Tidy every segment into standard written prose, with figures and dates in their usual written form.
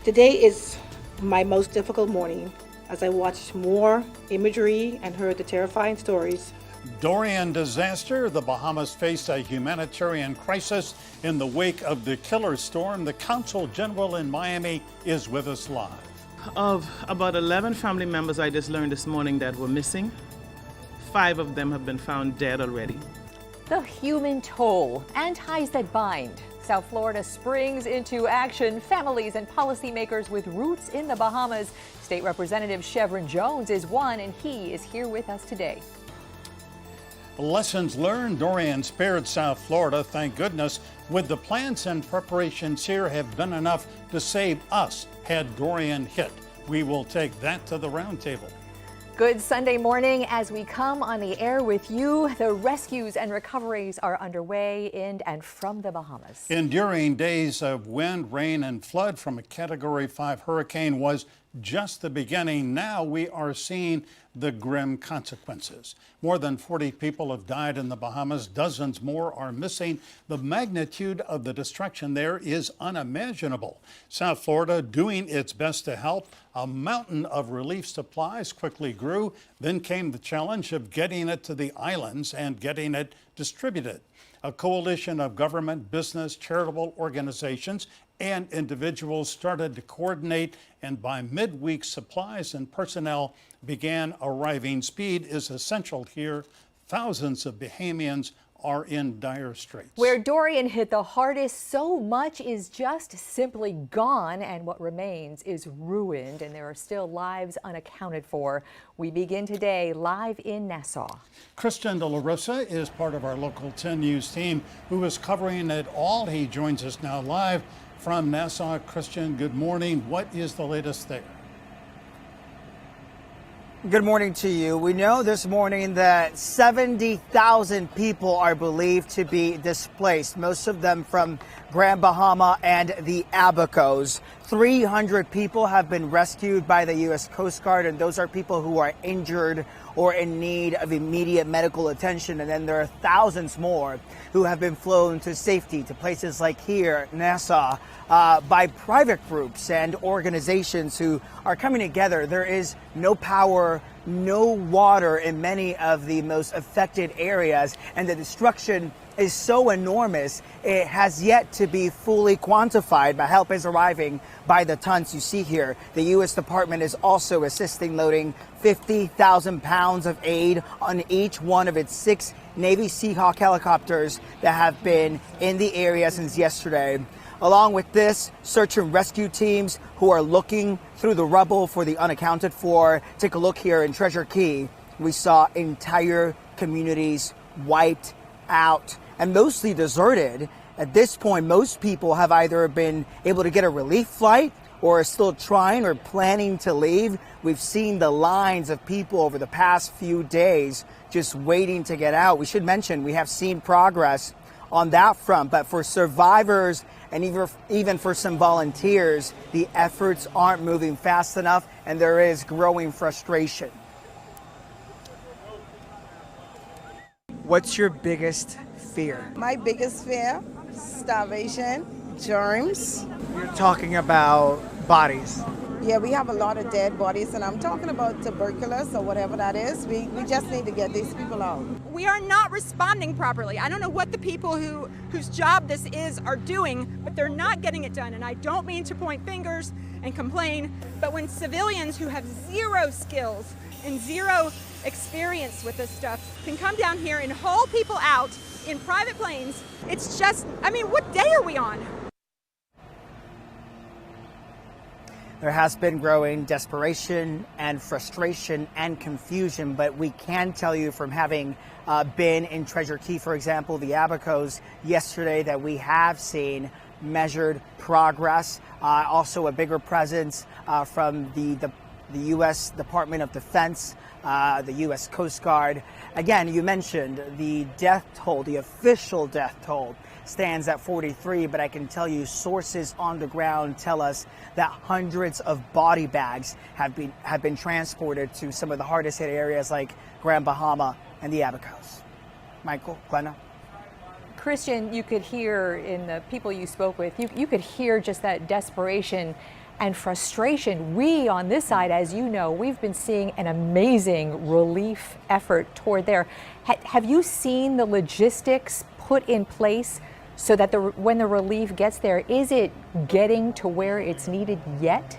Today is my most difficult morning as I watched more imagery and heard the terrifying stories. Dorian disaster. The Bahamas faced a humanitarian crisis in the wake of the killer storm. The Consul General in Miami is with us live. Of about 11 family members I just learned this morning that were missing, 5 of them have been found dead already. The human toll and ties that bind. South Florida springs into action. Families and policymakers with roots in the Bahamas. State Representative Sharon Jones is one, and he is here with us today. Lessons learned. Dorian spared South Florida, thank goodness. Would the plans and preparations here have been enough to save us had Dorian hit? We will take that to the roundtable. Good Sunday morning as we come on the air with you. The rescues and recoveries are underway in and from the Bahamas. Enduring days of wind, rain, and flood from a Category 5 hurricane was just the beginning. Now we are seeing the grim consequences. More than 40 people have died in the Bahamas. Dozens more are missing. The magnitude of the destruction there is unimaginable. South Florida doing its best to help. A mountain of relief supplies quickly grew. Then came the challenge of getting it to the islands and getting it distributed. A coalition of government, business, charitable organizations, and individuals started to coordinate, and by midweek supplies and personnel began arriving. Speed is essential here. Thousands of Bahamians are in dire straits. Where Dorian hit the hardest, so much is just simply gone, and what remains is ruined, and there are still lives unaccounted for. We begin today live in Nassau. Christian De La Rosa is part of our local 10 News team who is covering it all. He joins us now live from Nassau. Christian, good morning. What is the latest there? Good morning to you. We know this morning that 70,000 people are believed to be displaced, most of them from Grand Bahama and the Abacos. 300 people have been rescued by the U.S. Coast Guard, and those are people who are injured or in need of immediate medical attention. And then there are thousands more who have been flown to safety to places like here, Nassau, by private groups and organizations who are coming together. There is no power, no water in many of the most affected areas, and the destruction is so enormous, it has yet to be fully quantified, but help is arriving by the tons you see here. The U.S. Department is also assisting, loading 50,000 pounds of aid on each one of its 6 Navy Seahawk helicopters that have been in the area since yesterday. Along with this, search and rescue teams who are looking through the rubble for the unaccounted for. Take a look here in Treasure Key. We saw entire communities wiped out and mostly deserted. At this point, most people have either been able to get a relief flight or are still trying or planning to leave. We've seen the lines of people over the past few days just waiting to get out. We should mention we have seen progress on that front, but for survivors and even for some volunteers, the efforts aren't moving fast enough, and there is growing frustration. What's your biggest fear? My biggest fear, starvation, germs. You're talking about bodies. Yeah, we have a lot of dead bodies, and I'm talking about tuberculosis or whatever that is. We just need to get these people out. We are not responding properly. I don't know what the people whose job this is are doing, but they're not getting it done. And I don't mean to point fingers and complain, but when civilians who have zero skills and zero experience with this stuff can come down here and haul people out in private planes, it's just, I mean, what day are we on? There has been growing desperation and frustration and confusion, but we can tell you from having been in Treasure Key, for example, the Abacos yesterday, that we have seen measured progress, also a bigger presence from the U.S. Department of Defense, the U.S. Coast Guard. Again, you mentioned the death toll, the official death toll stands at 43, but I can tell you sources on the ground tell us that hundreds of body bags have been transported to some of the hardest hit areas like Grand Bahama and the Abacos. Michael, Glenna. Christian, you could hear in the people you spoke with, you could hear just that desperation and frustration. We on this side, as you know, we've been seeing an amazing relief effort toward there. Have you seen the logistics put in place so that when the relief gets there, is it getting to where it's needed yet?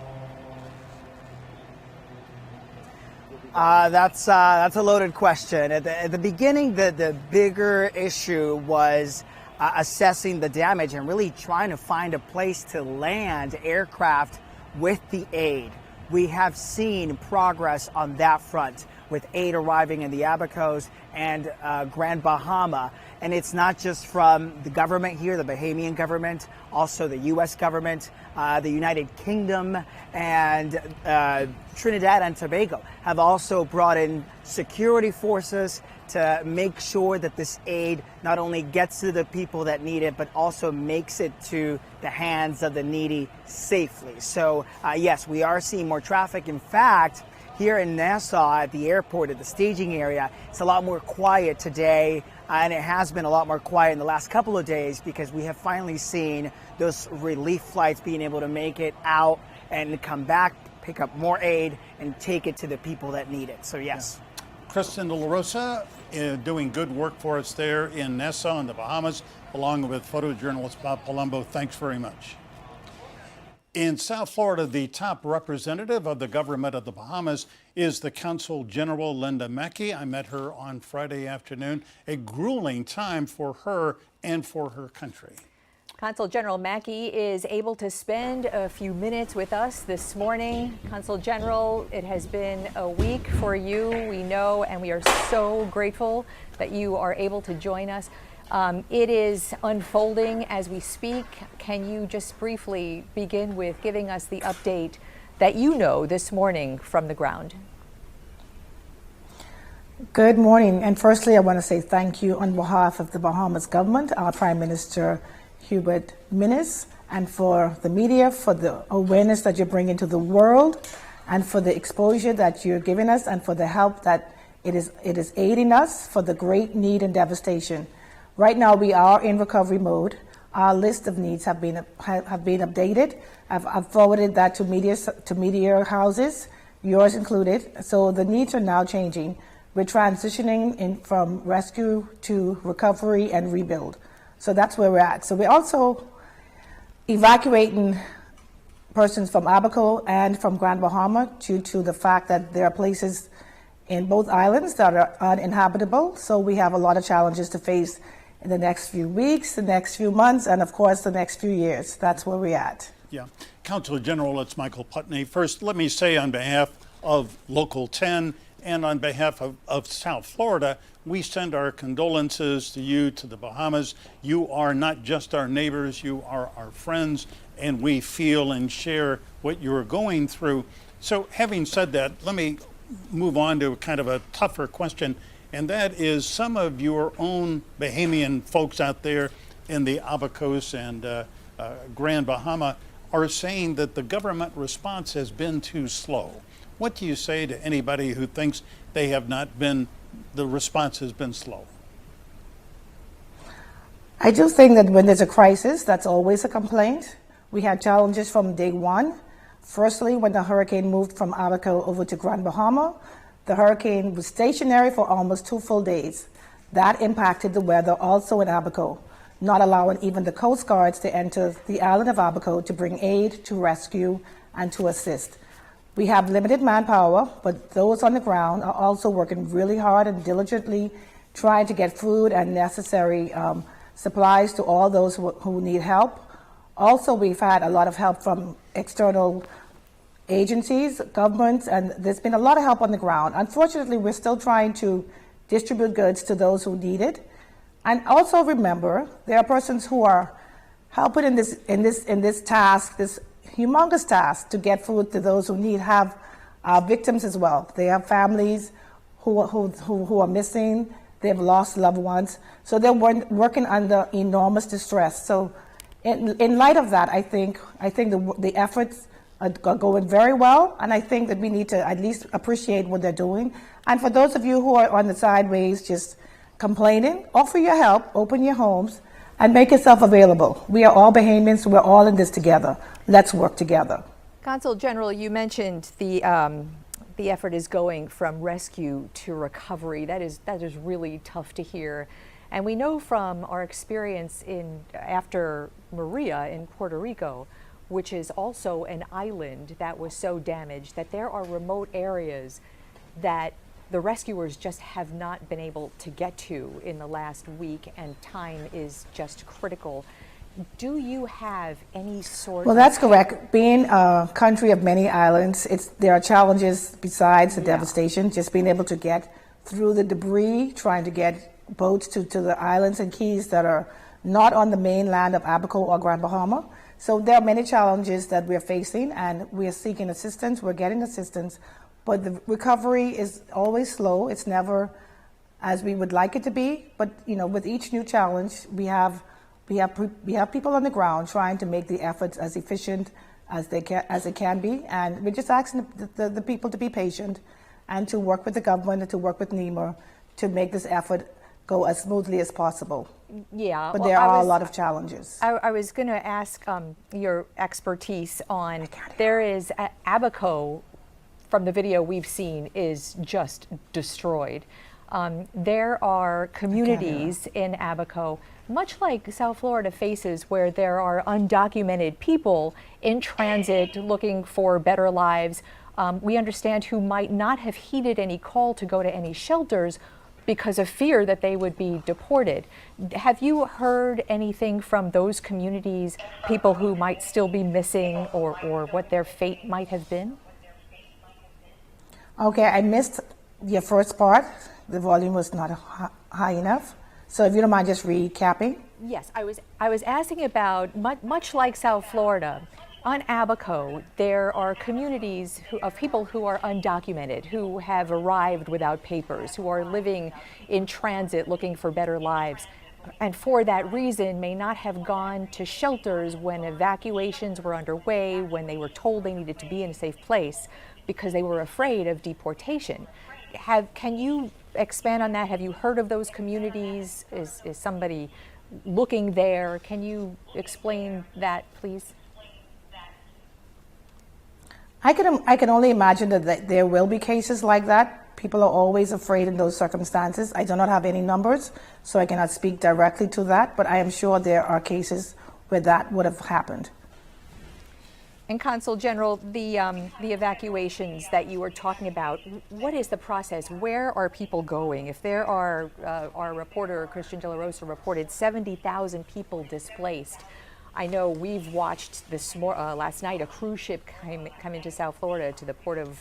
That's a loaded question. At the beginning, the bigger issue was assessing the damage and really trying to find a place to land aircraft with the aid. We have seen progress on that front with aid arriving in the Abacos and Grand Bahama. And it's not just from the government here, the Bahamian government, also the U.S. government, the United Kingdom, and Trinidad and Tobago have also brought in security forces to make sure that this aid not only gets to the people that need it, but also makes it to the hands of the needy safely. So yes, we are seeing more traffic. In fact, here in Nassau at the airport, at the staging area, it's a lot more quiet today, and it has been a lot more quiet in the last couple of days because we have finally seen those relief flights being able to make it out and come back, pick up more aid, and take it to the people that need it. So yes. Yeah. Kristen De La Rosa doing good work for us there in Nassau in the Bahamas, along with photojournalist Bob Palumbo. Thanks very much. In South Florida, the top representative of the government of the Bahamas is the Consul General Linda Mackey. I met her on Friday afternoon. A grueling time for her and for her country. Consul General Mackey is able to spend a few minutes with us this morning. Consul General, it has been a week for you, we know, and we are so grateful that you are able to join us. It is unfolding as we speak. Can you just briefly begin with giving us the update that you know this morning from the ground? Good morning. And firstly, I want to say thank you on behalf of the Bahamas government, our Prime Minister Hubert Minnis, and for the media, for the awareness that you're bringing to the world, and for the exposure that you're giving us, and for the help that it is aiding us for the great need and devastation. Right now, we are in recovery mode. Our list of needs have been updated. I've forwarded that to media houses, yours included. So the needs are now changing. We're transitioning from rescue to recovery and rebuild. So that's where we're at. So we're also evacuating persons from Abaco and from Grand Bahama due to the fact that there are places in both islands that are uninhabitable. So we have a lot of challenges to face in the next few weeks, the next few months, and of course the next few years. That's where we're at. Yeah. Consul General, it's Michael Putney. First, let me say on behalf of Local 10 and on behalf of South Florida, we send our condolences to you, to the Bahamas. You are not just our neighbors, you are our friends, and we feel and share what you're going through. So having said that, let me move on to kind of a tougher question, and that is some of your own Bahamian folks out there in the Abacos and Grand Bahama are saying that the government response has been too slow. What do you say to anybody who thinks they have not been, the response has been slow? I do think that when there's a crisis, that's always a complaint. We had challenges from day one. Firstly, when the hurricane moved from Abaco over to Grand Bahama, the hurricane was stationary for almost 2 full days. That impacted the weather also in Abaco, not allowing even the Coast Guards to enter the island of Abaco to bring aid, to rescue, and to assist. We have limited manpower, but those on the ground are also working really hard and diligently trying to get food and necessary supplies to all those who need help. Also, we've had a lot of help from external agencies, governments, and there's been a lot of help on the ground. Unfortunately, we're still trying to distribute goods to those who need it. And also remember, there are persons who are helping in this task, this humongous task to get food to those who need, have victims as well. They have families who are missing. They've lost loved ones. So they're working under enormous distress. So in light of that, I think the efforts are going very well, and I think that we need to at least appreciate what they're doing. And for those of you who are on the sideways just complaining, offer your help, open your homes, and make yourself available. We are all Bahamians, we're all in this together. Let's work together. Consul General, you mentioned the effort is going from rescue to recovery. That is really tough to hear. And we know from our experience after Maria in Puerto Rico, which is also an island that was so damaged, that there are remote areas that the rescuers just have not been able to get to in the last week, and time is just critical. Do you have any sort Well, that's correct. Being a country of many islands, there are challenges besides the devastation, just being able to get through the debris, trying to get boats to the islands and keys that are not on the mainland of Abaco or Grand Bahama. So there are many challenges that we're facing, and we're seeking assistance, we're getting assistance, but the recovery is always slow. It's never as we would like it to be, but with each new challenge, we have people on the ground trying to make the efforts as efficient as it can be, and we're just asking the people to be patient and to work with the government and to work with NEMA to make this effort go as smoothly as possible. Yeah, but there are a lot of challenges. I was going to ask your expertise on, there is Abaco, from the video we've seen, is just destroyed. There are communities in Abaco, much like South Florida faces, where there are undocumented people in transit looking for better lives. We understand who might not have heeded any call to go to any shelters because of fear that they would be deported. Have you heard anything from those communities, people who might still be missing, or what their fate might have been? Okay, I missed your first part. The volume was not high enough. So if you don't mind just recapping. Yes, I was asking about, much like South Florida, on Abaco, there are communities of people who are undocumented, who have arrived without papers, who are living in transit looking for better lives, and for that reason may not have gone to shelters when evacuations were underway, when they were told they needed to be in a safe place because they were afraid of deportation. Can you expand on that? Have you heard of those communities? Is somebody looking there? Can you explain that, please? I can only imagine that there will be cases like that. People are always afraid in those circumstances. I do not have any numbers, so I cannot speak directly to that, but I am sure there are cases where that would have happened. And Consul General, the evacuations that you were talking about, what is the process? Where are people going? If there are, our reporter, Christian De La Rosa, reported 70,000 people displaced. I know we've watched last night a cruise ship come into South Florida to the port of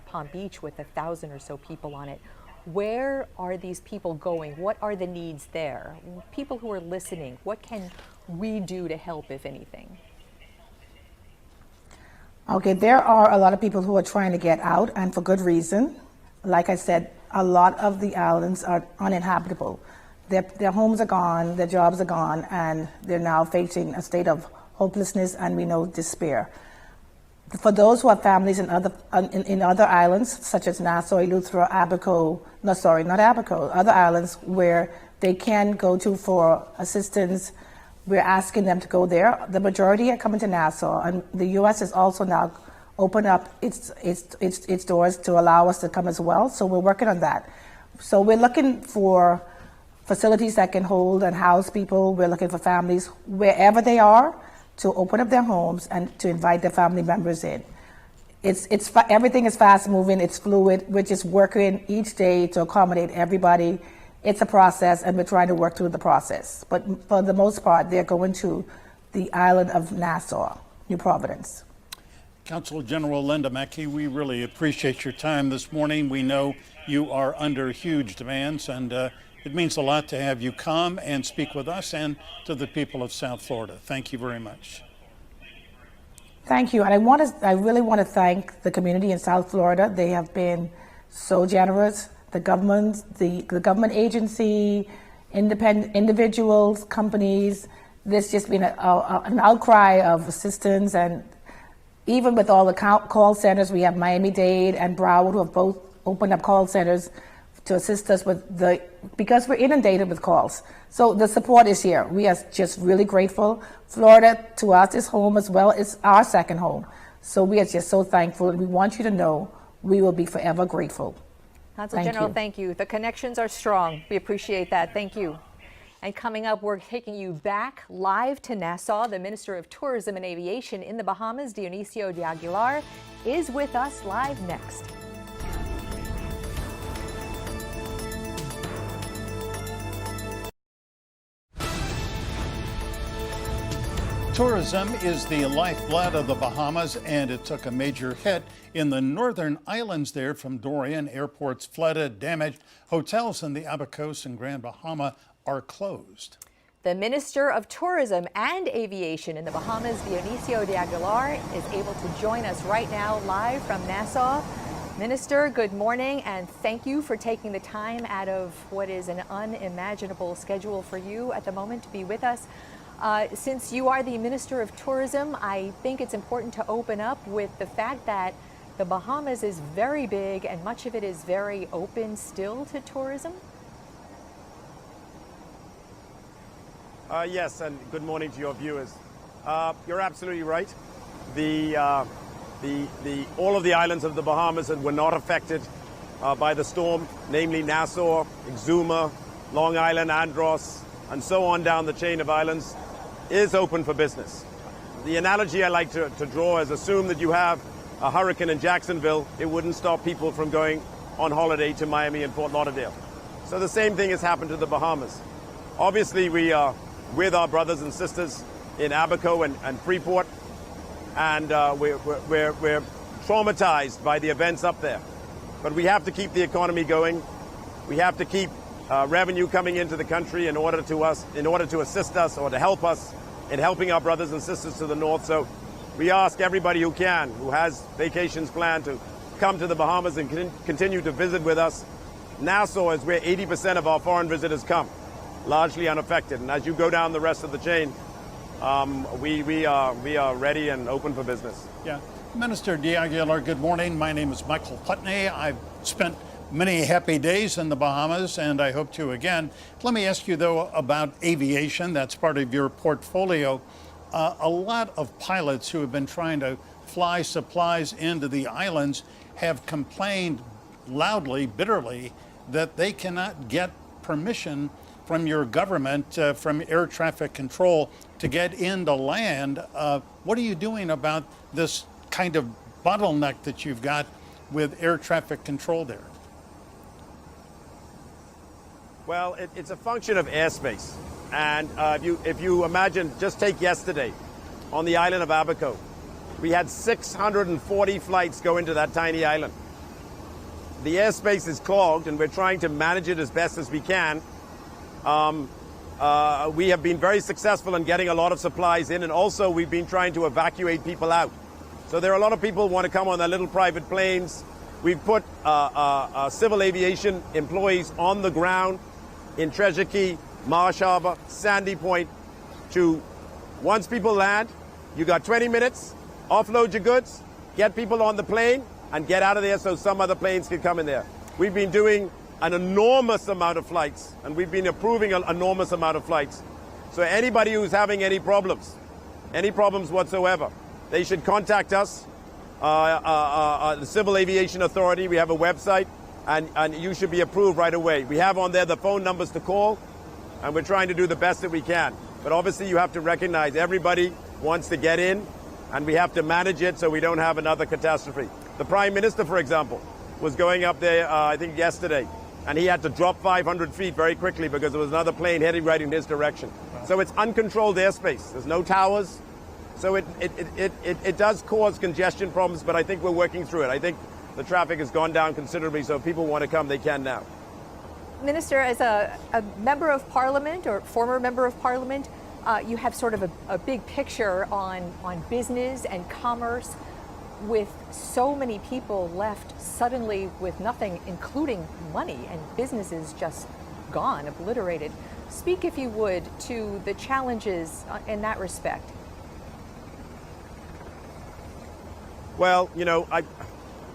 Palm Beach with 1,000 or so people on it. Where are these people going? What are the needs there? People who are listening, what can we do to help, if anything? Okay, there are a lot of people who are trying to get out, and for good reason. Like I said, a lot of the islands are uninhabitable. Their homes are gone, their jobs are gone, and they're now facing a state of hopelessness and we know despair. For those who have families in other islands, such as Nassau, Eleuthera, Abaco, other islands where they can go to for assistance, we're asking them to go there. The majority are coming to Nassau, and the U.S. has also now opened up its doors to allow us to come as well, so we're working on that. So we're looking for facilities that can hold and house people. We're looking for families wherever they are to open up their homes and to invite their family members in. Everything is fast moving, it's fluid. We're just working each day to accommodate everybody. It's a process, and we're trying to work through the process. But for the most part, they're going to the island of Nassau, New Providence. Consul General Linda Mackey, we really appreciate your time this morning. We know you are under huge demands, and it means a lot to have you come and speak with us and to the people of South Florida. Thank you very much. Thank you. And I really want to thank the community in South Florida. They have been so generous. The government, the government agency, independent individuals, companies. There's just been an outcry of assistance, and even with all the call centers, we have Miami-Dade and Broward who have both opened up call centers to assist us with because we're inundated with calls. So the support is here. We are just really grateful. Florida to us is home as well. It's our second home. So we are just so thankful, and we want you to know we will be forever grateful. Consul General, thank you. The connections are strong. We appreciate that. Thank you. And coming up, we're taking you back live to Nassau. The Minister of Tourism and Aviation in the Bahamas, Dionisio de Aguilar, is with us live next. Tourism is the lifeblood of the Bahamas, and it took a major hit in the northern islands there from Dorian. Airports flooded, damaged. Hotels in the Abacos and Grand Bahama are closed. The Minister of Tourism and Aviation in the Bahamas, Dionisio de Aguilar, is able to join us right now live from Nassau. Minister, good morning, and thank you for taking the time out of what is an unimaginable schedule for you at the moment to be with us. Since you are the Minister of Tourism, I think it's important to open up with the fact that the Bahamas is very big and much of it is very open still to tourism. Yes, and good morning to your viewers. You're absolutely right. All of the islands of the Bahamas were not affected by the storm, namely Nassau, Exuma, Long Island, Andros, and so on down the chain of islands, is open for business. The analogy I like to draw is assume that you have a hurricane in Jacksonville, it wouldn't stop people from going on holiday to Miami and Fort Lauderdale. So the same thing has happened to the Bahamas. Obviously, we are with our brothers and sisters in Abaco and Freeport, and we're traumatized by the events up there. But we have to keep the economy going. We have to keep revenue coming into the country in order to assist us or to help us in helping our brothers and sisters to the north. So we ask everybody who can, who has vacations planned, to come to the Bahamas and continue to visit with us. Nassau is where 80% of our foreign visitors come, largely unaffected. And as you go down the rest of the chain, we are ready and open for business. Yeah. Minister de Aguilar, good morning. My name is Michael Putney. I've spent many happy days in the Bahamas, and I hope to again. Let me ask you, though, about aviation. That's part of your portfolio. A lot of pilots who have been trying to fly supplies into the islands have complained loudly, bitterly, that they cannot get permission from your government, from air traffic control, to get into land. What are you doing about this kind of bottleneck that you've got with air traffic control there? Well, it's a function of airspace. And if you imagine, just take yesterday on the island of Abaco, we had 640 flights go into that tiny island. The airspace is clogged, and we're trying to manage it as best as we can. We have been very successful in getting a lot of supplies in, and also we've been trying to evacuate people out. So there are a lot of people who want to come on their little private planes. We've put civil aviation employees on the ground in Treasure Key, Marsh Harbor, Sandy Point, to, once people land, you got 20 minutes, offload your goods, get people on the plane, and get out of there so some other planes can come in there. We've been doing an enormous amount of flights, and we've been approving an enormous amount of flights. So anybody who's having any problems whatsoever, they should contact us, the Civil Aviation Authority. We have a website, and you should be approved right away. We have on there the phone numbers to call, and we're trying to do the best that we can. But obviously you have to recognize everybody wants to get in, and we have to manage it so we don't have another catastrophe. The Prime Minister, for example, was going up there, I think yesterday, and he had to drop 500 feet very quickly because there was another plane heading right in his direction. So it's uncontrolled airspace. There's no towers. So it does cause congestion problems, but I think we're working through it. I think the traffic has gone down considerably, so if people want to come, they can now. Minister, as a member of Parliament or former member of Parliament, you have sort of a big picture on business and commerce. With so many people left suddenly with nothing, including money, and businesses just gone, obliterated. Speak, if you would, to the challenges in that respect. Well, you know,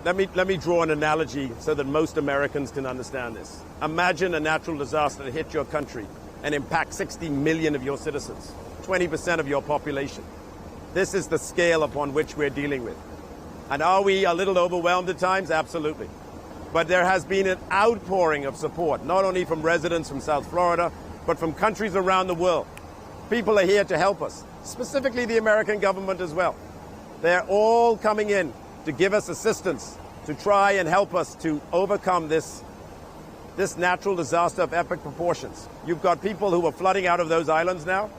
let me draw an analogy so that most Americans can understand this. Imagine a natural disaster that hit your country and impact 60 million of your citizens, 20% of your population. This is the scale upon which we're dealing with. And are we a little overwhelmed at times? Absolutely. But there has been an outpouring of support, not only from residents from South Florida, but from countries around the world. People are here to help us, specifically the American government as well. They're all coming in to give us assistance, to try and help us to overcome this natural disaster of epic proportions. You've got people who are flooding out of those islands now,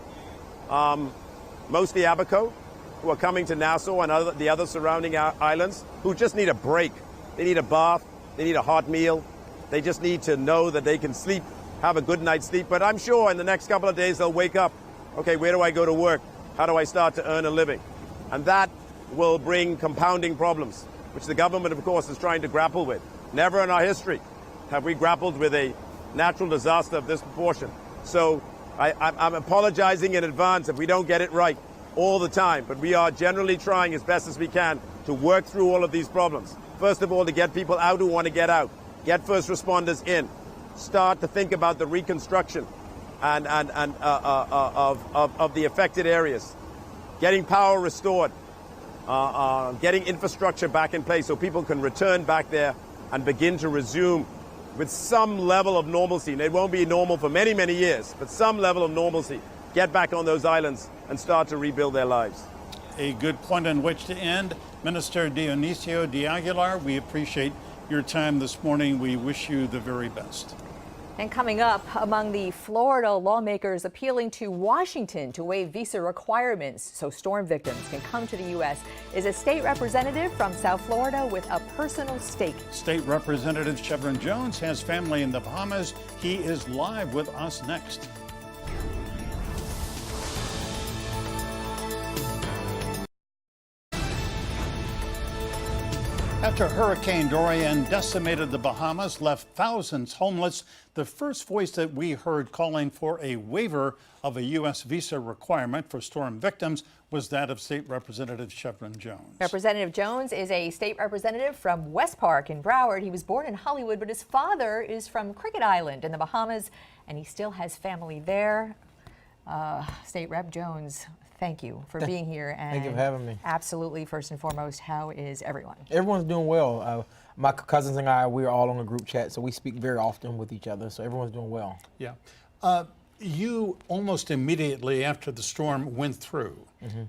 mostly Abaco, who are coming to Nassau and the other surrounding islands, who just need a break. They need a bath, they need a hot meal, they just need to know that they can sleep, have a good night's sleep. But I'm sure in the next couple of days they'll wake up, okay, where do I go to work? How do I start to earn a living? And that will bring compounding problems, which the government, of course, is trying to grapple with. Never in our history have we grappled with a natural disaster of this proportion. So I'm apologizing in advance if we don't get it right all the time, but we are generally trying as best as we can to work through all of these problems. First of all, to get people out who want to get out, get first responders in, start to think about the reconstruction and of the affected areas, getting power restored, getting infrastructure back in place so people can return back there and begin to resume with some level of normalcy. And it won't be normal for many, many years, but some level of normalcy. Get back on those islands and start to rebuild their lives. A good point on which to end. Minister Dionisio de Aguilar, we appreciate your time this morning. We wish you the very best. And coming up, among the Florida lawmakers appealing to Washington to waive visa requirements so storm victims can come to the U.S. is a state representative from South Florida with a personal stake. State Representative Sharon Jones has family in the Bahamas. He is live with us next. After Hurricane Dorian decimated the Bahamas, left thousands homeless, the first voice that we heard calling for a waiver of a U.S. visa requirement for storm victims was that of State Representative Sharon Jones. Representative Jones is a state representative from West Park in Broward. He was born in Hollywood, but his father is from Cricket Island in the Bahamas, and he still has family there. State Rep Jones, thank you for being here. And thank you for having me. Absolutely. First and foremost, how is everyone? Everyone's doing well. My cousins and I, we're all on a group chat, so we speak very often with each other, so everyone's doing well. Yeah. You almost immediately after the storm went through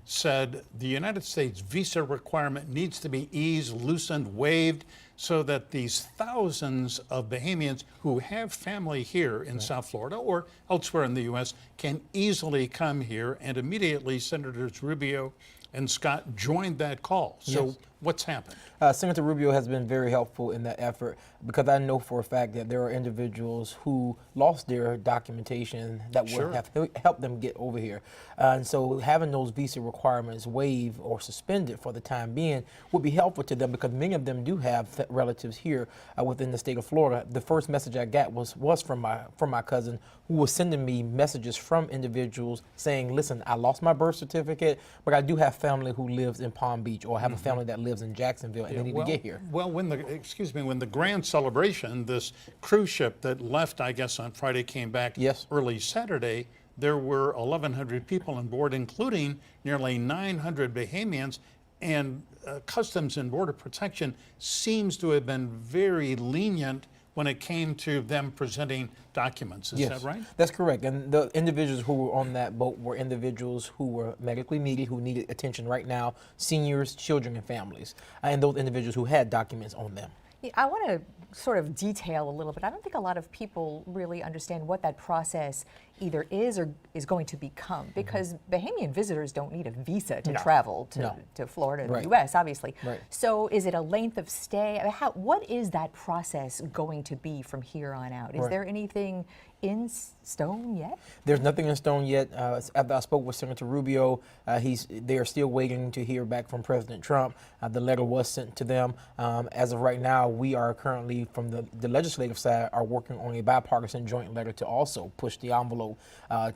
said the United States visa requirement needs to be eased, loosened, waived, so that these thousands of Bahamians who have family here in South Florida or elsewhere in the U.S. can easily come here. And immediately Senators Rubio and Scott joined that call. So what's happened? Senator Rubio has been very helpful in that effort because I know for a fact that there are individuals who lost their documentation that would have helped them get over here. And so having those visa requirements waived or suspended for the time being would be helpful to them because many of them do have relatives here within the state of Florida. The first message I got was from my cousin who was sending me messages from individuals saying, listen, I lost my birth certificate, but I do have family who lives in Palm Beach, or I have a family that lives in Jacksonville, and they need to get here. Well, when the grand celebration, this cruise ship that left, I guess, on Friday came back early Saturday, there were 1,100 people on board, including nearly 900 Bahamians, and Customs and Border Protection seems to have been very lenient when it came to them presenting documents. Is that right? That's correct. And the individuals who were on that boat were individuals who were medically needy, who needed attention right now, seniors, children, and families, and those individuals who had documents on them. Yeah, I want to sort of detail a little bit. I don't think a lot of people really understand what that process either is or is going to become, because Bahamian visitors don't need a visa to travel to Florida and the U.S., obviously. So is it a length of stay? What is that process going to be from here on out? Is there anything in stone yet? There's nothing in stone yet. After I spoke with Senator Rubio, they are still waiting to hear back from President Trump. The letter was sent to them. As of right now, we are currently, from the legislative side, are working on a bipartisan joint letter to also push the envelope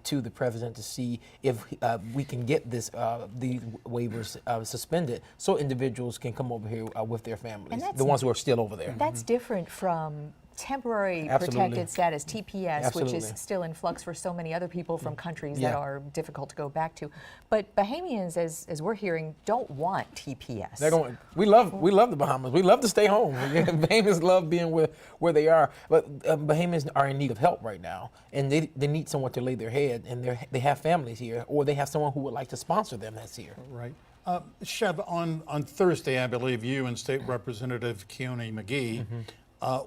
to the president to see if we can get these waivers suspended so individuals can come over here with their families, the ones who are still over there. That's different from temporary Absolutely. protected status, TPS, which Absolutely. is still in flux for so many other people from countries that are difficult to go back to. But Bahamians, as we're hearing, don't want TPS. They're going. We love the Bahamas. We love to stay home. Bahamians love being where they are. But Bahamians are in need of help right now, and they need someone to lay their head. And they have families here, or they have someone who would like to sponsor them that's here. Right. Chev, on Thursday, I believe you and State Representative Keone McGee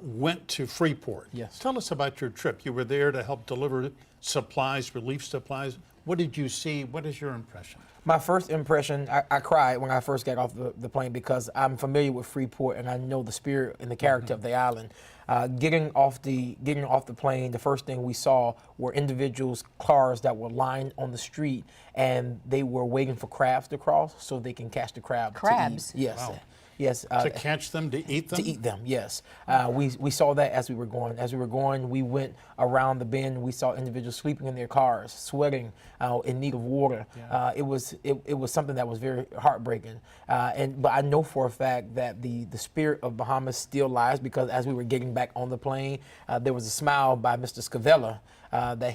went to Freeport. Yes. Tell us about your trip. You were there to help deliver supplies, relief supplies. What did you see? What is your impression? My first impression, I cried when I first got off the plane because I'm familiar with Freeport and I know the spirit and the character of the island. Getting off the plane, the first thing we saw were individuals' cars that were lined on the street, and they were waiting for crabs to cross so they can catch the crab. Crabs? To eat. Yes. Wow. Yes. To catch them, to eat them? To eat them, yes. We saw that as we were going. As we were going, we went around the bend. We saw individuals sleeping in their cars, sweating, in need of water. Yeah. It was something that was very heartbreaking. But I know for a fact that the spirit of Bahamas still lies, because as we were getting back on the plane, there was a smile by Mr. Scavella that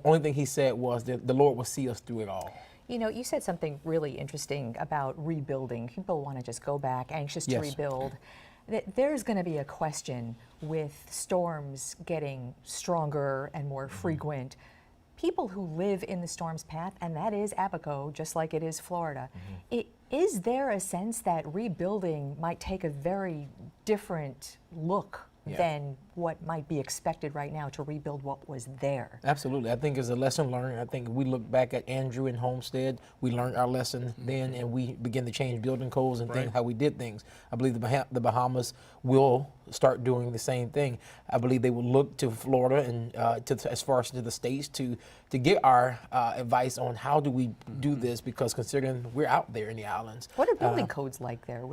only thing he said was that the Lord will see us through it all. You know, you said something really interesting about rebuilding. People want to just go back, anxious to rebuild. There's going to be a question with storms getting stronger and more frequent. People who live in the storm's path, and that is Abaco, just like it is Florida. Is there a sense that rebuilding might take a very different look than what might be expected right now to rebuild what was there? Absolutely. I think it's a lesson learned. I think we look back at Andrew and Homestead. We learned our lesson then, and we begin to change building codes and think how we did things. I believe the Bahamas will start doing the same thing. I believe they will look to Florida and as far as to the states to get our advice on how do we do this, because considering we're out there in the islands. What are building codes like there?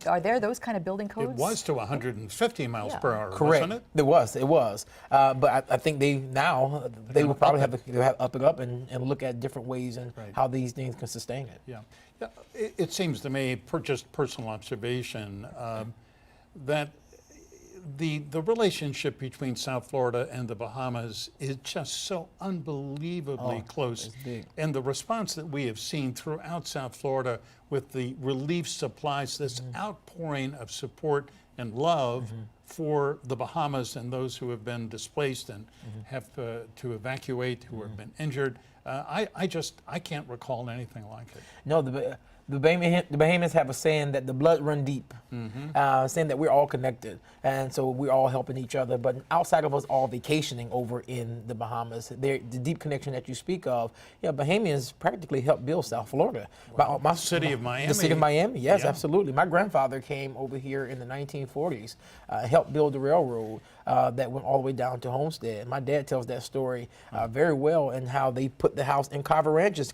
Are there those kind of building codes? It was to 150 miles per hour, Correct. wasn't it? It was. But I think they will probably have to up it up and look at different ways and how these things can sustain it. Yeah. It seems to me, just personal observation, that the relationship between South Florida and the Bahamas is just so unbelievably close. It's big. And the response that we have seen throughout South Florida with the relief supplies, this outpouring of support and love for the Bahamas and those who have been displaced and have to evacuate, who have been injured. I can't recall anything like it. No, the Bahamians have a saying that the blood run deep, saying that we're all connected, and so we're all helping each other. But outside of us all vacationing over in the Bahamas, the deep connection that you speak of, Bahamians practically helped build South Florida. The city of Miami. The city of Miami, yes, absolutely. My grandfather came over here in the 1940s, helped build the railroad that went all the way down to Homestead. My dad tells that story very well, and how they put the house in Carver Ranches,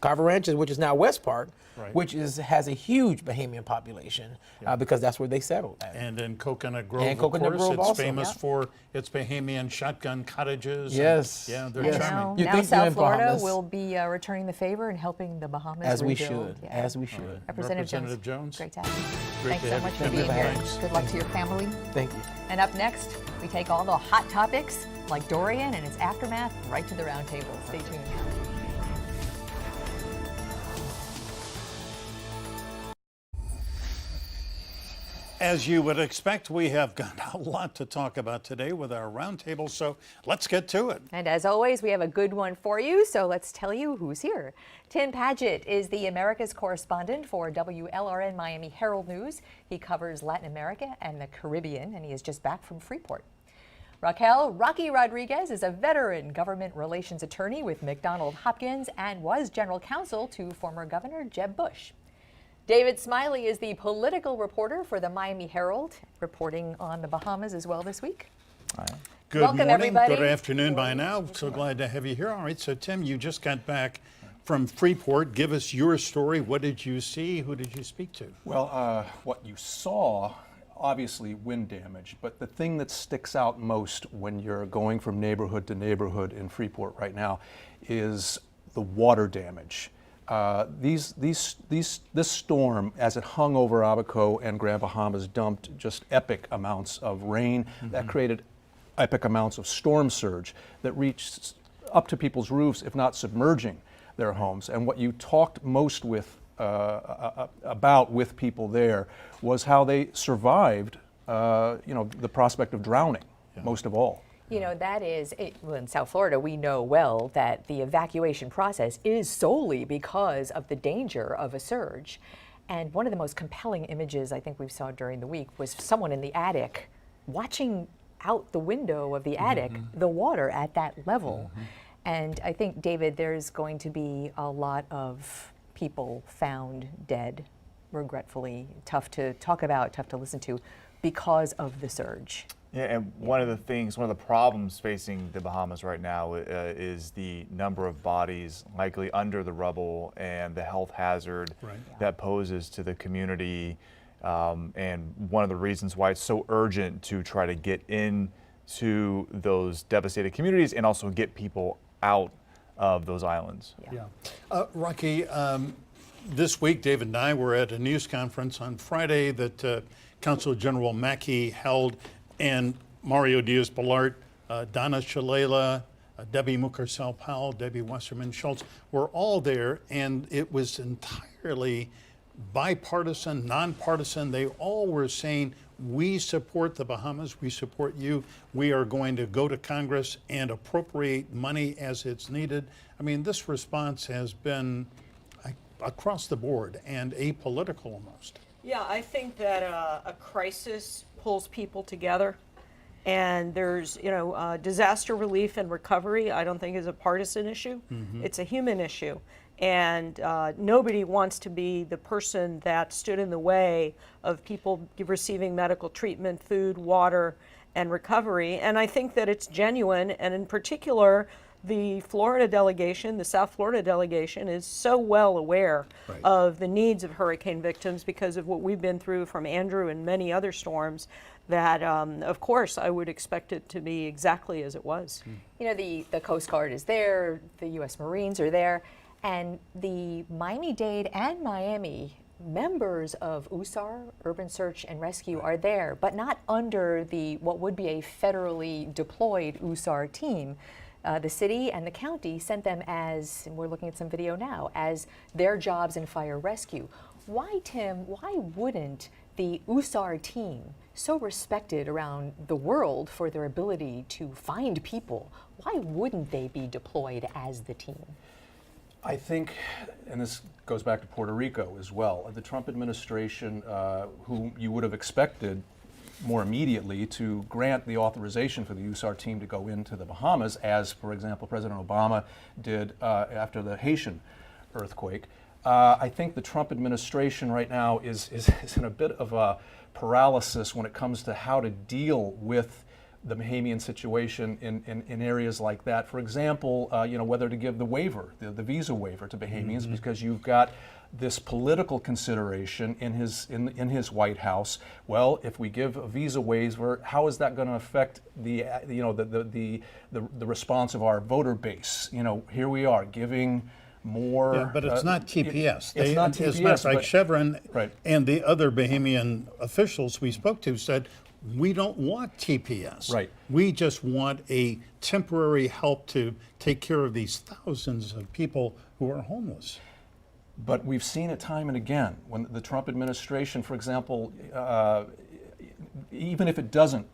which is now West Park, which has a huge Bahamian population because that's where they settled at. And in Coconut Grove, And Coconut of course, Grove it's also, famous for its Bahamian shotgun cottages. Yes. And, they're charming. Now South Florida will be returning the favor and helping the Bahamas as we rebuild. should. As we should. Representative Jones, great to have you. Great Thanks to so have much you. for being here. Thanks. Good luck to your family. Thank you. And up next, we take all the hot topics like Dorian and its aftermath right to the roundtable. Stay tuned. As you would expect, we have got a lot to talk about today with our roundtable, so let's get to it. And as always, we have a good one for you, so let's tell you who's here. Tim Padgett is the Americas correspondent for WLRN Miami Herald News. He covers Latin America and the Caribbean, and he is just back from Freeport. Raquel Rocky Rodriguez is a veteran government relations attorney with McDonald Hopkins and was general counsel to former Governor Jeb Bush. David Smiley is the political reporter for the Miami Herald, reporting on the Bahamas as well this week. Good Welcome, morning, everybody. good afternoon by now. So glad to have you here. All right, so Tim, you just got back from Freeport. Give us your story. What did you see? Who did you speak to? Well, what you saw, obviously wind damage, but the thing that sticks out most when you're going from neighborhood to neighborhood in Freeport right now is the water damage. This storm, as it hung over Abaco and Grand Bahamas, dumped just epic amounts of rain that created epic amounts of storm surge that reached up to people's roofs, if not submerging their homes. And what you talked most with about with people there was how they survived, the prospect of drowning, most of all. You know, that is, well, in South Florida, we know well that the evacuation process is solely because of the danger of a surge. And one of the most compelling images I think we saw during the week was someone in the attic watching out the window of the attic, the water at that level. And I think, David, there's going to be a lot of people found dead, regretfully, tough to talk about, tough to listen to, because of the surge. Yeah, and one of the problems facing the Bahamas right now is the number of bodies likely under the rubble and the health hazard that poses to the community. And one of the reasons why it's so urgent to try to get into those devastated communities and also get people out of those islands. Rocky, this week David and I were at a news conference on Friday that Consul General Mackey held, and Mario Diaz-Balart, Donna Shalala, Debbie Mucarsel-Powell, Debbie Wasserman-Schultz were all there, and it was entirely bipartisan, nonpartisan. They all were saying, we support the Bahamas, we support you, we are going to go to Congress and appropriate money as it's needed. I mean, this response has been across the board and apolitical almost. Yeah, I think that a crisis pulls people together, and there's, disaster relief and recovery, I don't think is a partisan issue. It's a human issue. And nobody wants to be the person that stood in the way of people receiving medical treatment, food, water, and recovery. And I think that it's genuine, and in particular, the Florida delegation, the South Florida delegation, is so well aware of the needs of hurricane victims because of what we've been through from Andrew and many other storms that, of course, I would expect it to be exactly as it was. You know, the Coast Guard is there, the U.S. Marines are there, and the Miami-Dade and Miami members of USAR, Urban Search and Rescue, are there, but not under what would be a federally deployed USAR team. The city and the county sent them as, and we're looking at some video now, as their jobs in fire rescue. Why, Tim, why wouldn't the USAR team, so respected around the world for their ability to find people, why wouldn't they be deployed as the team? I think, and this goes back to Puerto Rico as well, the Trump administration, who you would have expected more immediately to grant the authorization for the USAR team to go into the Bahamas, as, for example, President Obama did after the Haitian earthquake. I think the Trump administration right now is in a bit of a paralysis when it comes to how to deal with the Bahamian situation in areas like that. For example, whether to give the waiver, the visa waiver to Bahamians, because you've got this political consideration in his White House. Well, if we give a visa waiver, how is that going to affect the response of our voter base? Here we are giving more. Yeah, but it's not TPS. It's not TPS. As a matter of fact, Chevron right. and the other Bahamian officials we spoke to said, we don't want TPS. Right. We just want a temporary help to take care of these thousands of people who are homeless. But we've seen it time and again when the Trump administration, for example, even if it doesn't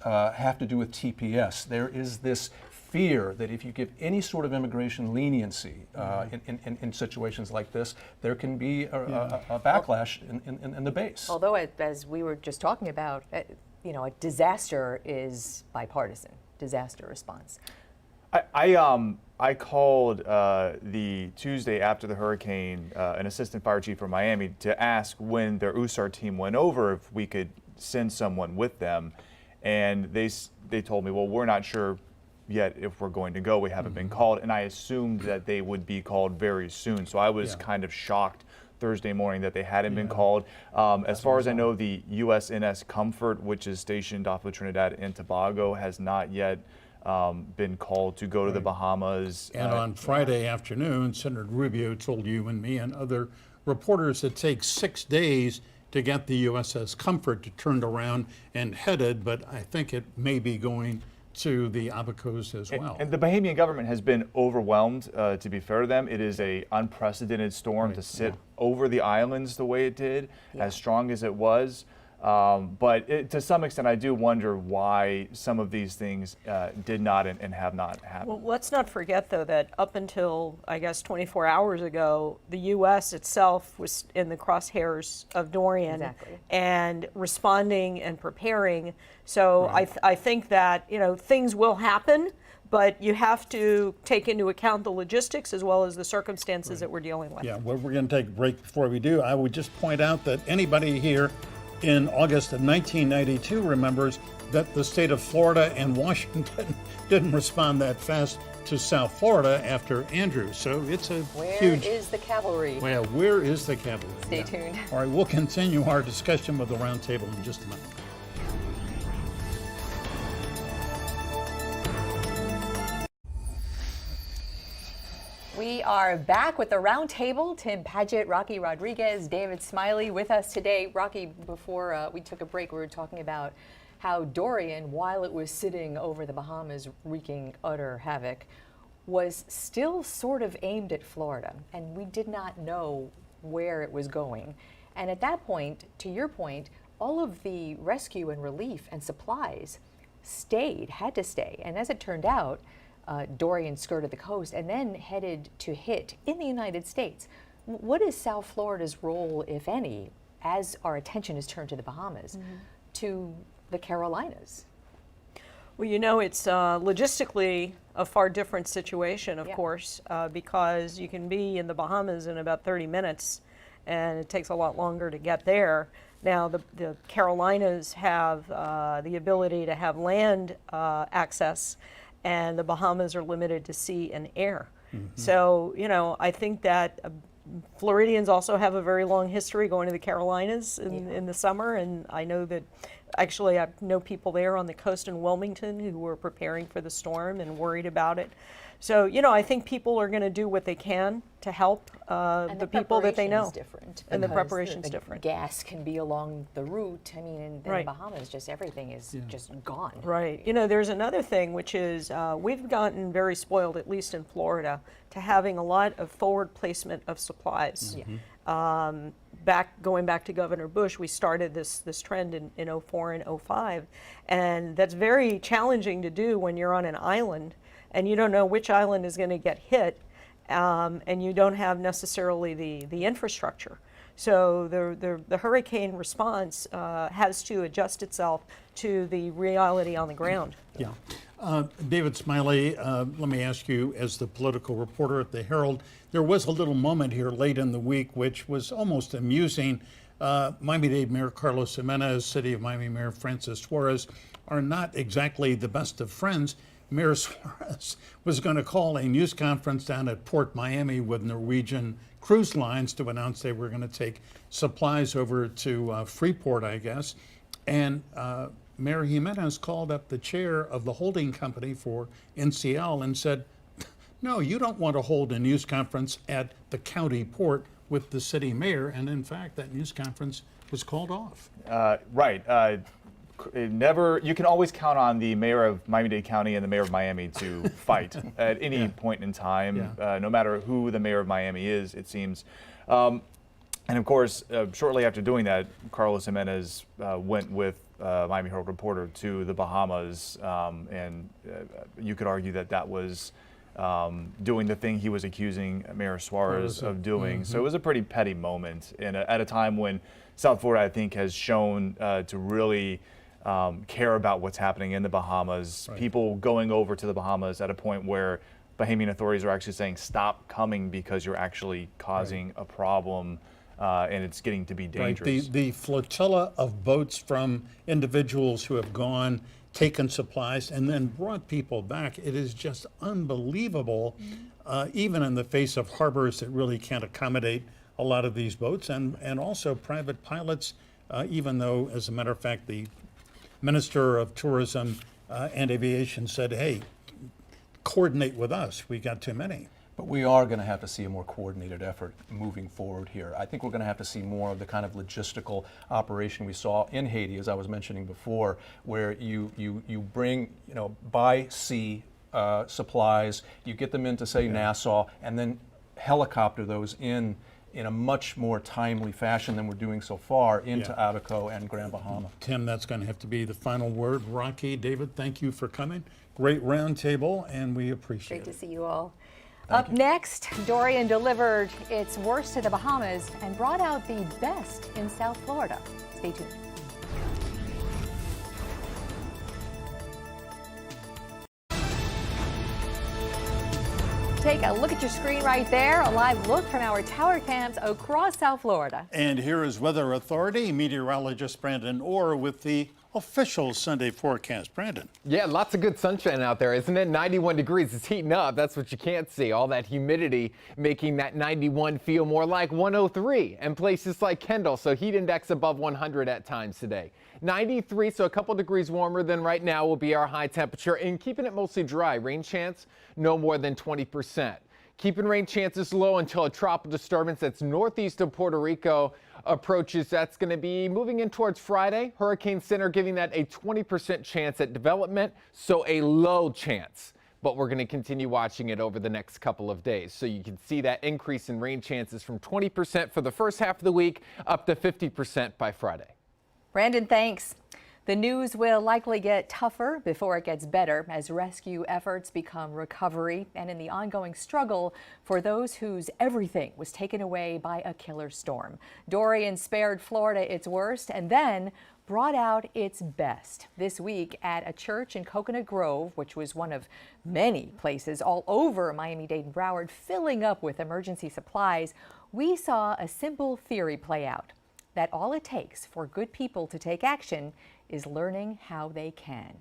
have to do with TPS, there is this fear that if you give any sort of immigration leniency in situations like this, there can be a backlash in the base. Although, as we were just talking about, a disaster is bipartisan, disaster response. I called the Tuesday after the hurricane, an assistant fire chief from Miami, to ask when their USAR team went over if we could send someone with them, and they told me, well, we're not sure yet if we're going to go. We haven't been called, and I assumed that they would be called very soon. So I was kind of shocked Thursday morning that they hadn't been called. As far as I know, the USNS Comfort, which is stationed off of Trinidad and Tobago, has not yet been called to go to the Bahamas. And on Friday afternoon, Senator Rubio told you and me and other reporters it takes 6 days to get the USS Comfort turned around and headed, but I think it may be going to the Abacos as well. And the Bahamian government has been overwhelmed, to be fair to them. It is an unprecedented storm to sit over the islands the way it did, as strong as it was. But to some extent, I do wonder why some of these things did not and have not happened. Well, let's not forget, though, that up until, I guess, 24 hours ago, the U.S. itself was in the crosshairs of Dorian and responding and preparing. So I think that, you know, things will happen, but you have to take into account the logistics as well as the circumstances that we're dealing with. Yeah, well, we're going to take a break before we do. I would just point out that anybody here in August of 1992 remembers that the state of Florida and Washington didn't respond that fast to South Florida after Andrew. So it's a huge... Where is the cavalry? Well, where is the cavalry? Stay tuned. All right, we'll continue our discussion with the Roundtable in just a minute. We are back with the Roundtable. Tim Padgett, Rocky Rodriguez, David Smiley with us today. Rocky, before we took a break, we were talking about how Dorian, while it was sitting over the Bahamas wreaking utter havoc, was still sort of aimed at Florida, and we did not know where it was going. And at that point, to your point, all of the rescue and relief and supplies had to stay. And as it turned out, Dorian skirted the coast and then headed to hit in the United States. What is South Florida's role, if any, as our attention is turned to the Bahamas, to the Carolinas? Well, you know, it's logistically a far different situation, of course, because you can be in the Bahamas in about 30 minutes, and it takes a lot longer to get there. Now, the Carolinas have the ability to have land access, and the Bahamas are limited to sea and air. So, you know, I think that Floridians also have a very long history going to the Carolinas in the summer, and I know that actually I know people there on the coast in Wilmington who were preparing for the storm and worried about it. So, you know, I think people are going to do what they can to help the people that they know. And the preparation's different. Gas can be along the route. I mean, in the Bahamas, just everything is just gone. Right. You know, there's another thing, which is we've gotten very spoiled, at least in Florida, to having a lot of forward placement of supplies. Going back to Governor Bush, we started this trend in 04 and 05, and that's very challenging to do when you're on an island and you don't know which island is going to get hit, and you don't have necessarily the infrastructure. So the hurricane response has to adjust itself to the reality on the ground. Yeah. David Smiley, let me ask you, as the political reporter at the Herald, there was a little moment here late in the week which was almost amusing. Miami-Dade Mayor Carlos Jimenez, City of Miami Mayor Francis Suarez are not exactly the best of friends. Mayor Suarez was going to call a news conference down at Port Miami with Norwegian Cruise Lines to announce they were going to take supplies over to Freeport, I guess. And Mayor Jimenez called up the chair of the holding company for NCL and said, no, you don't want to hold a news conference at the county port with the city mayor. And in fact, that news conference was called off. You can always count on the mayor of Miami-Dade County and the mayor of Miami to fight at any point in time, no matter who the mayor of Miami is, it seems. And of course, shortly after doing that, Carlos Jimenez went with Miami Herald reporter to the Bahamas, and you could argue that was doing the thing he was accusing Mayor Suarez of doing. So it was a pretty petty moment, and at a time when South Florida, I think, has shown to really care about what's happening in the Bahamas. People going over to the Bahamas at a point where Bahamian authorities are actually saying, stop coming because you're actually causing a problem, and it's getting to be dangerous. The flotilla of boats from individuals who have gone, taken supplies, and then brought people back, it is just unbelievable, even in the face of harbors that really can't accommodate a lot of these boats, and also private pilots, even though, as a matter of fact, the Minister of Tourism and Aviation said, hey, coordinate with us. We got too many. But we are going to have to see a more coordinated effort moving forward here. I think we're going to have to see more of the kind of logistical operation we saw in Haiti, as I was mentioning before, where you bring, by sea supplies, you get them into, say, Nassau, and then helicopter those in a much more timely fashion than we're doing so far into Abaco and Grand Bahama. Tim, that's going to have to be the final word. Rocky, David, thank you for coming. Great roundtable, and we appreciate it. Great to see you all. Up next, Dorian delivered its worst to the Bahamas and brought out the best in South Florida. Stay tuned. Take a look at your screen right there, a live look from our tower cams across South Florida. And here is Weather Authority meteorologist Brandon Orr with the official Sunday forecast. Brandon. Yeah, lots of good sunshine out there, isn't it? 91 degrees. It's heating up. That's what you can't see. All that humidity making that 91 feel more like 103 and places like Kendall. So heat index above 100 at times today. 93, so a couple degrees warmer than right now will be our high temperature, and keeping it mostly dry. Rain chance no more than 20%. Keeping rain chances low until a tropical disturbance that's northeast of Puerto Rico approaches. That's going to be moving in towards Friday. Hurricane Center giving that a 20% chance at development, so a low chance. But we're going to continue watching it over the next couple of days. So you can see that increase in rain chances from 20% for the first half of the week up to 50% by Friday. Brandon, thanks. The news will likely get tougher before it gets better as rescue efforts become recovery and in the ongoing struggle for those whose everything was taken away by a killer storm. Dorian spared Florida its worst and then brought out its best this week at a church in Coconut Grove, which was one of many places all over Miami-Dade and Broward filling up with emergency supplies. We saw a simple theory play out, that all it takes for good people to take action is learning how they can.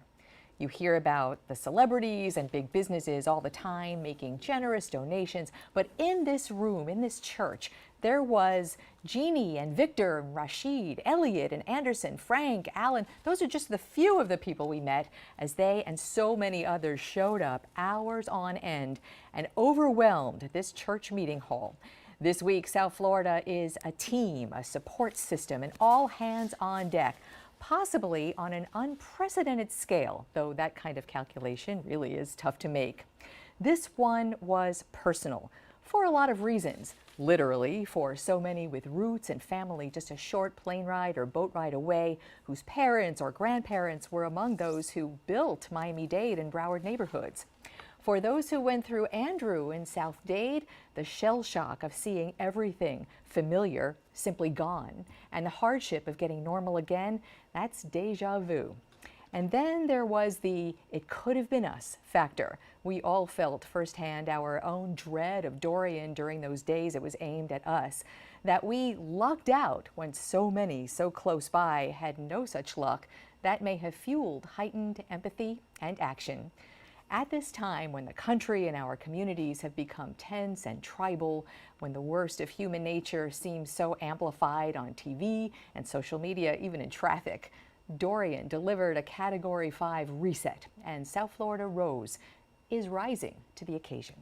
You hear about the celebrities and big businesses all the time making generous donations, but in this room, in this church, there was Jeannie and Victor and Rashid, Elliot and Anderson, Frank, Alan. Those are just the few of the people we met as they and so many others showed up hours on end and overwhelmed this church meeting hall. This week, South Florida is a team, a support system, and all hands on deck, possibly on an unprecedented scale, though that kind of calculation really is tough to make. This one was personal for a lot of reasons. Literally, for so many with roots and family just a short plane ride or boat ride away, whose parents or grandparents were among those who built Miami-Dade and Broward neighborhoods. For those who went through Andrew in South Dade, the shell shock of seeing everything familiar simply gone, and the hardship of getting normal again, that's deja vu. And then there was the "it could have been us" factor. We all felt firsthand our own dread of Dorian during those days it was aimed at us, that we lucked out when so many so close by had no such luck. That may have fueled heightened empathy and action. At this time, when the country and our communities have become tense and tribal, when the worst of human nature seems so amplified on TV and social media, even in traffic, Dorian delivered a Category 5 reset, and South Florida is rising to the occasion.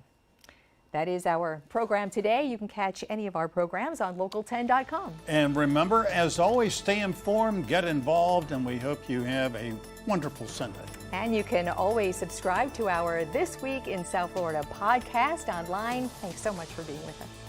That is our program today. You can catch any of our programs on local10.com. And remember, as always, stay informed, get involved, and we hope you have a wonderful Sunday. And you can always subscribe to our This Week in South Florida podcast online. Thanks so much for being with us.